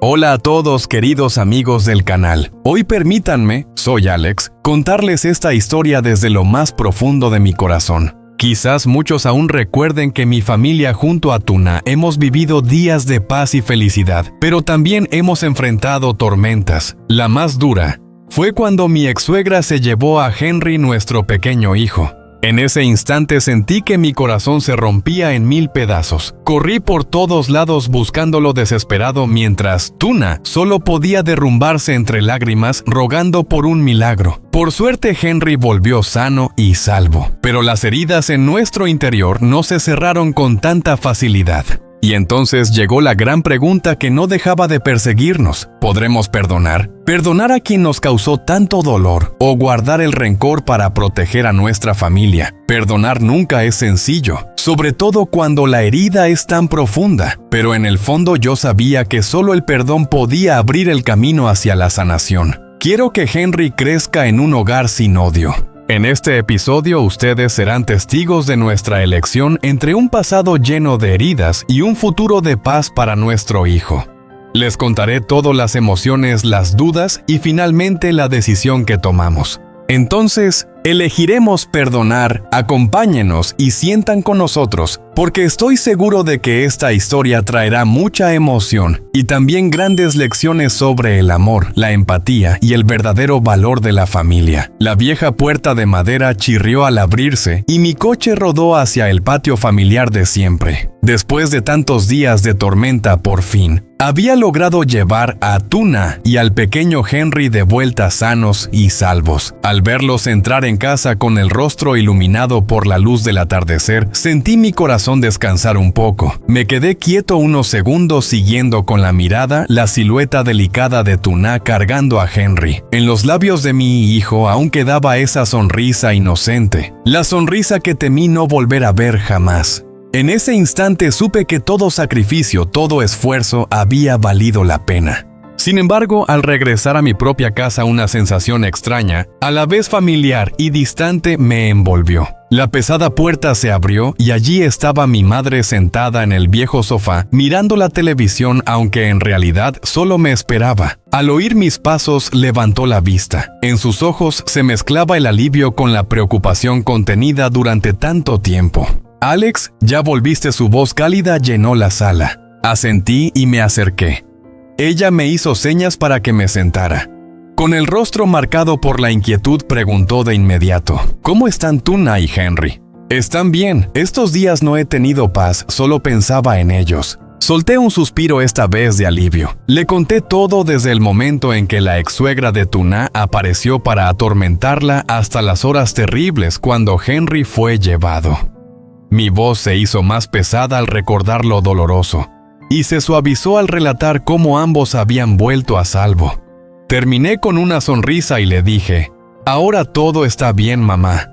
Hola a todos queridos amigos del canal. Hoy permítanme, soy Alex, contarles esta historia desde lo más profundo de mi corazón. Quizás muchos aún recuerden que mi familia junto a Tuna hemos vivido días de paz y felicidad, pero también hemos enfrentado tormentas. La más dura fue cuando mi ex-suegra se llevó a Henry, nuestro pequeño hijo. En ese instante sentí que mi corazón se rompía en 1000 pedazos. Corrí por todos lados buscándolo desesperado mientras Tuna solo podía derrumbarse entre lágrimas rogando por un milagro. Por suerte Henry volvió sano y salvo, pero las heridas en nuestro interior no se cerraron con tanta facilidad. Y entonces llegó la gran pregunta que no dejaba de perseguirnos. ¿Podremos perdonar? ¿Perdonar a quien nos causó tanto dolor? ¿O guardar el rencor para proteger a nuestra familia? Perdonar nunca es sencillo, sobre todo cuando la herida es tan profunda. Pero en el fondo yo sabía que solo el perdón podía abrir el camino hacia la sanación. Quiero que Henry crezca en un hogar sin odio. En este episodio ustedes serán testigos de nuestra elección entre un pasado lleno de heridas y un futuro de paz para nuestro hijo. Les contaré todas las emociones, las dudas y finalmente la decisión que tomamos. Entonces, elegiremos perdonar, acompáñenos y sientan con nosotros, porque estoy seguro de que esta historia traerá mucha emoción y también grandes lecciones sobre el amor, la empatía y el verdadero valor de la familia. La vieja puerta de madera chirrió al abrirse y mi coche rodó hacia el patio familiar de siempre. Después de tantos días de tormenta, por fin, había logrado llevar a Tuna y al pequeño Henry de vuelta sanos y salvos. Al verlos entrar en casa con el rostro iluminado por la luz del atardecer, sentí mi corazón descansar un poco. Me quedé quieto unos segundos siguiendo con la mirada la silueta delicada de Tuna cargando a Henry. En los labios de mi hijo aún quedaba esa sonrisa inocente, la sonrisa que temí no volver a ver jamás. En ese instante supe que todo sacrificio, todo esfuerzo había valido la pena. Sin embargo, al regresar a mi propia casa una sensación extraña, a la vez familiar y distante, me envolvió. La pesada puerta se abrió y allí estaba mi madre sentada en el viejo sofá, mirando la televisión aunque en realidad solo me esperaba. Al oír mis pasos, levantó la vista. En sus ojos se mezclaba el alivio con la preocupación contenida durante tanto tiempo. «Alex, ya volviste». Su voz cálida llenó la sala. Asentí y me acerqué. Ella me hizo señas para que me sentara. Con el rostro marcado por la inquietud preguntó de inmediato: «¿Cómo están Tuna y Henry?» «Están bien. Estos días no he tenido paz, solo pensaba en ellos». Solté un suspiro esta vez de alivio. Le conté todo desde el momento en que la ex-suegra de Tuna apareció para atormentarla hasta las horas terribles cuando Henry fue llevado. Mi voz se hizo más pesada al recordar lo doloroso, y se suavizó al relatar cómo ambos habían vuelto a salvo. Terminé con una sonrisa y le dije: «Ahora todo está bien, mamá.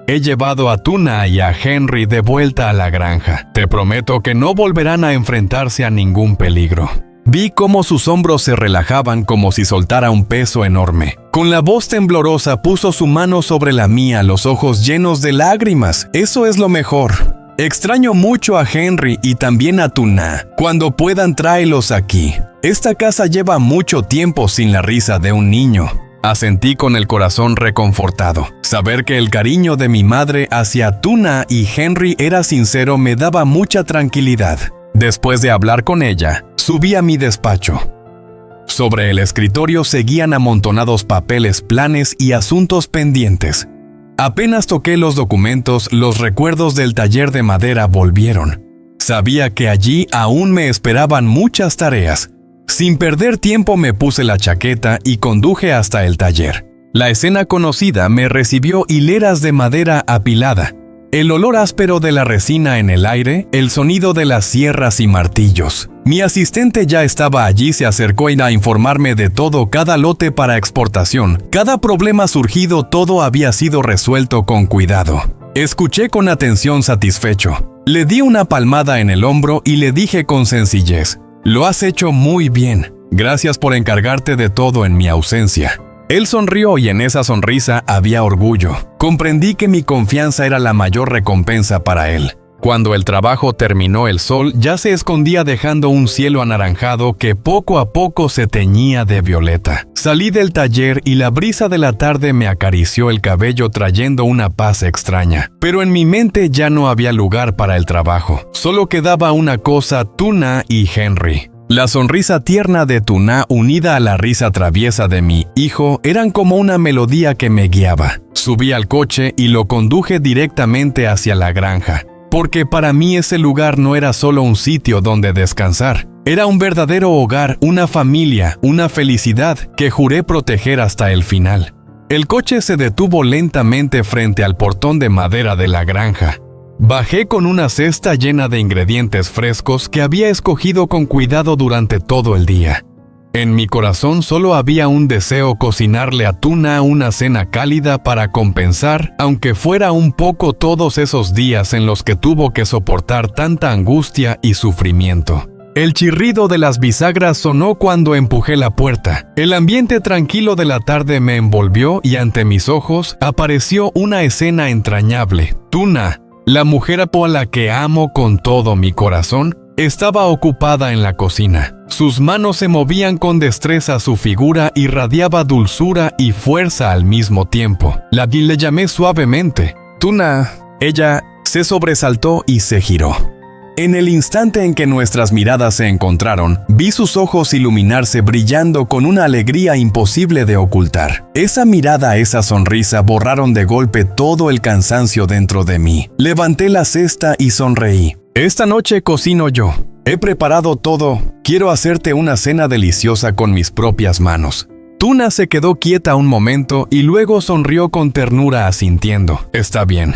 He llevado a Tuna y a Henry de vuelta a la granja. Te prometo que no volverán a enfrentarse a ningún peligro». Vi cómo sus hombros se relajaban como si soltara un peso enorme. Con la voz temblorosa puso su mano sobre la mía, los ojos llenos de lágrimas. «Eso es lo mejor. Extraño mucho a Henry y también a Tuna. Cuando puedan, tráelos aquí. Esta casa lleva mucho tiempo sin la risa de un niño». Asentí con el corazón reconfortado. Saber que el cariño de mi madre hacia Tuna y Henry era sincero me daba mucha tranquilidad. Después de hablar con ella, subí a mi despacho. Sobre el escritorio seguían amontonados papeles, planes y asuntos pendientes. Apenas toqué los documentos, los recuerdos del taller de madera volvieron. Sabía que allí aún me esperaban muchas tareas. Sin perder tiempo me puse la chaqueta y conduje hasta el taller. La escena conocida me recibió: hileras de madera apilada, el olor áspero de la resina en el aire, el sonido de las sierras y martillos. Mi asistente ya estaba allí, se acercó a informarme de todo: cada lote para exportación, cada problema surgido, todo había sido resuelto con cuidado. Escuché con atención satisfecho. Le di una palmada en el hombro y le dije con sencillez: «Lo has hecho muy bien. Gracias por encargarte de todo en mi ausencia». Él sonrió y en esa sonrisa había orgullo. Comprendí que mi confianza era la mayor recompensa para él. Cuando el trabajo terminó, el sol ya se escondía dejando un cielo anaranjado que poco a poco se teñía de violeta. Salí del taller y la brisa de la tarde me acarició el cabello trayendo una paz extraña. Pero en mi mente ya no había lugar para el trabajo. Solo quedaba una cosa: Tuna y Henry. La sonrisa tierna de Tuna unida a la risa traviesa de mi hijo eran como una melodía que me guiaba. Subí al coche y lo conduje directamente hacia la granja. Porque para mí ese lugar no era solo un sitio donde descansar. Era un verdadero hogar, una familia, una felicidad que juré proteger hasta el final. El coche se detuvo lentamente frente al portón de madera de la granja. Bajé con una cesta llena de ingredientes frescos que había escogido con cuidado durante todo el día. En mi corazón solo había un deseo: cocinarle a Tuna una cena cálida para compensar, aunque fuera un poco, todos esos días en los que tuvo que soportar tanta angustia y sufrimiento. El chirrido de las bisagras sonó cuando empujé la puerta. El ambiente tranquilo de la tarde me envolvió y ante mis ojos apareció una escena entrañable. Tuna, la mujer a la que amo con todo mi corazón, estaba ocupada en la cocina. Sus manos se movían con destreza, su figura irradiaba dulzura y fuerza al mismo tiempo. Le llamé suavemente: Tuna. Ella se sobresaltó y se giró. En el instante en que nuestras miradas se encontraron, vi sus ojos iluminarse brillando con una alegría imposible de ocultar. Esa mirada, esa sonrisa borraron de golpe todo el cansancio dentro de mí. Levanté la cesta y sonreí. Esta noche cocino yo. He preparado todo. Quiero hacerte una cena deliciosa con mis propias manos. Tuna se quedó quieta un momento y luego sonrió con ternura asintiendo. Está bien.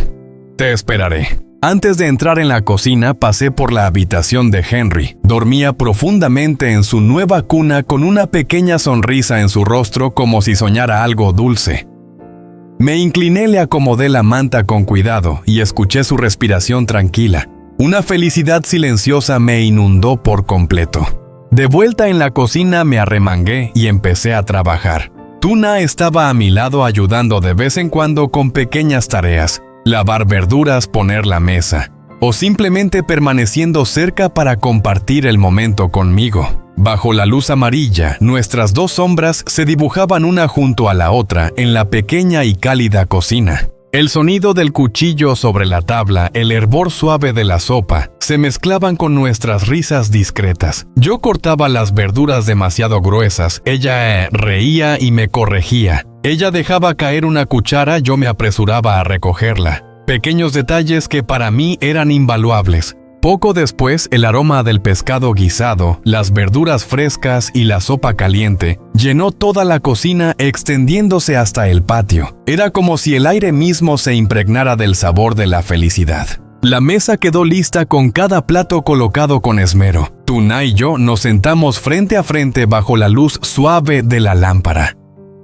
Te esperaré. Antes de entrar en la cocina, pasé por la habitación de Henry. Dormía profundamente en su nueva cuna con una pequeña sonrisa en su rostro como si soñara algo dulce. Me incliné, le acomodé la manta con cuidado y escuché su respiración tranquila. Una felicidad silenciosa me inundó por completo. De vuelta en la cocina me arremangué y empecé a trabajar. Tuna estaba a mi lado ayudando de vez en cuando con pequeñas tareas. Lavar verduras, poner la mesa, o simplemente permaneciendo cerca para compartir el momento conmigo. Bajo la luz amarilla, nuestras dos sombras se dibujaban una junto a la otra en la pequeña y cálida cocina. El sonido del cuchillo sobre la tabla, el hervor suave de la sopa, se mezclaban con nuestras risas discretas. Yo cortaba las verduras demasiado gruesas, ella reía y me corregía. Ella dejaba caer una cuchara, yo me apresuraba a recogerla. Pequeños detalles que para mí eran invaluables. Poco después, el aroma del pescado guisado, las verduras frescas y la sopa caliente llenó toda la cocina, extendiéndose hasta el patio. Era como si el aire mismo se impregnara del sabor de la felicidad. La mesa quedó lista con cada plato colocado con esmero. Tuna y yo nos sentamos frente a frente bajo la luz suave de la lámpara.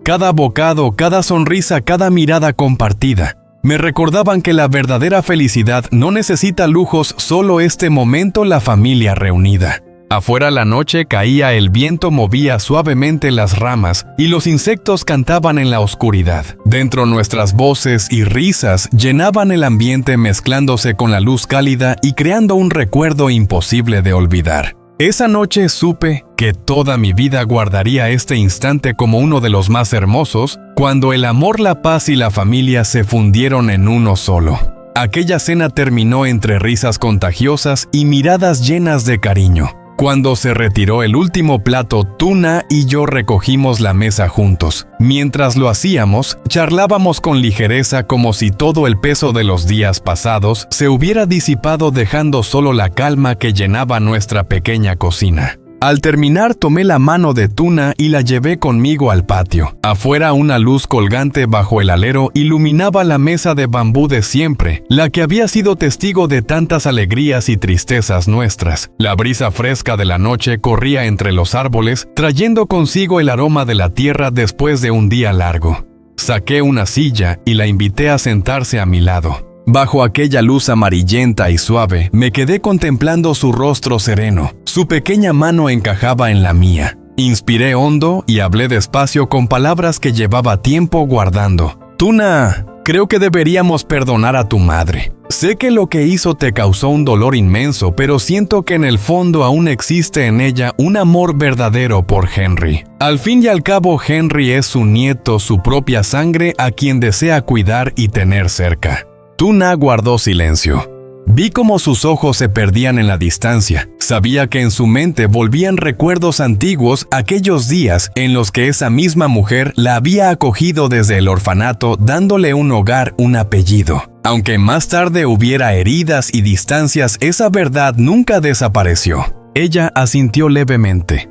Cada bocado, cada sonrisa, cada mirada compartida me recordaban que la verdadera felicidad no necesita lujos, solo este momento, la familia reunida. Afuera la noche caía, el viento movía suavemente las ramas y los insectos cantaban en la oscuridad. Dentro nuestras voces y risas llenaban el ambiente mezclándose con la luz cálida y creando un recuerdo imposible de olvidar. Esa noche supe que toda mi vida guardaría este instante como uno de los más hermosos, cuando el amor, la paz y la familia se fundieron en uno solo. Aquella cena terminó entre risas contagiosas y miradas llenas de cariño. Cuando se retiró el último plato, Tuna y yo recogimos la mesa juntos. Mientras lo hacíamos, charlábamos con ligereza como si todo el peso de los días pasados se hubiera disipado, dejando solo la calma que llenaba nuestra pequeña cocina. Al terminar, tomé la mano de Tuna y la llevé conmigo al patio. Afuera, una luz colgante bajo el alero iluminaba la mesa de bambú de siempre, la que había sido testigo de tantas alegrías y tristezas nuestras. La brisa fresca de la noche corría entre los árboles, trayendo consigo el aroma de la tierra después de un día largo. Saqué una silla y la invité a sentarse a mi lado. Bajo aquella luz amarillenta y suave, me quedé contemplando su rostro sereno. Su pequeña mano encajaba en la mía. Inspiré hondo y hablé despacio con palabras que llevaba tiempo guardando. Tuna, Creo que deberíamos perdonar a tu madre. Sé que lo que hizo te causó un dolor inmenso, pero siento que en el fondo aún existe en ella un amor verdadero por Henry. Al fin y al cabo, Henry es su nieto, su propia sangre, a quien desea cuidar y tener cerca. Tuna guardó silencio. Vi cómo sus ojos se perdían en la distancia. Sabía que en su mente volvían recuerdos antiguos, aquellos días en los que esa misma mujer la había acogido desde el orfanato, dándole un hogar, un apellido. Aunque más tarde hubiera heridas y distancias, esa verdad nunca desapareció. Ella asintió levemente.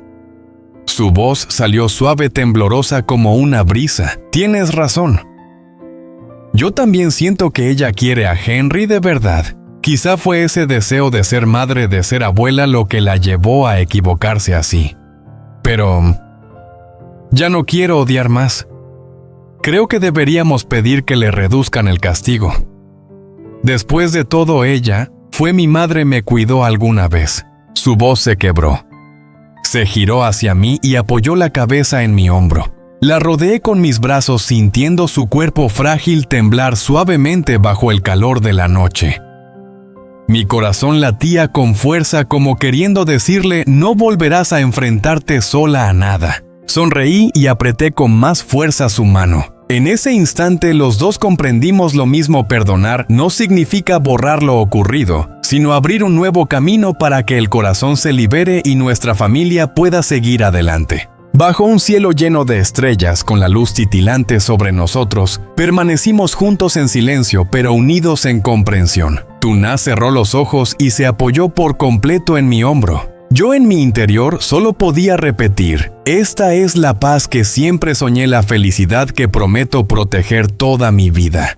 Su voz salió suave, temblorosa como una brisa. Tienes razón. Yo también siento que ella quiere a Henry de verdad. Quizá fue ese deseo de ser madre, de ser abuela, lo que la llevó a equivocarse así. Pero ya no quiero odiar más. Creo que deberíamos pedir que le reduzcan el castigo. Después de todo, ella fue mi madre, me cuidó alguna vez. Su voz se quebró. Se giró hacia mí y apoyó la cabeza en mi hombro. La rodeé con mis brazos, sintiendo su cuerpo frágil temblar suavemente bajo el calor de la noche. Mi corazón latía con fuerza, como queriendo decirle: no volverás a enfrentarte sola a nada. Sonreí y apreté con más fuerza su mano. En ese instante los dos comprendimos lo mismo: perdonar no significa borrar lo ocurrido, sino abrir un nuevo camino para que el corazón se libere y nuestra familia pueda seguir adelante. Bajo un cielo lleno de estrellas, con la luz titilante sobre nosotros, permanecimos juntos en silencio, pero unidos en comprensión. Tuna cerró los ojos y se apoyó por completo en mi hombro. Yo en mi interior solo podía repetir: esta es la paz que siempre soñé, la felicidad que prometo proteger toda mi vida.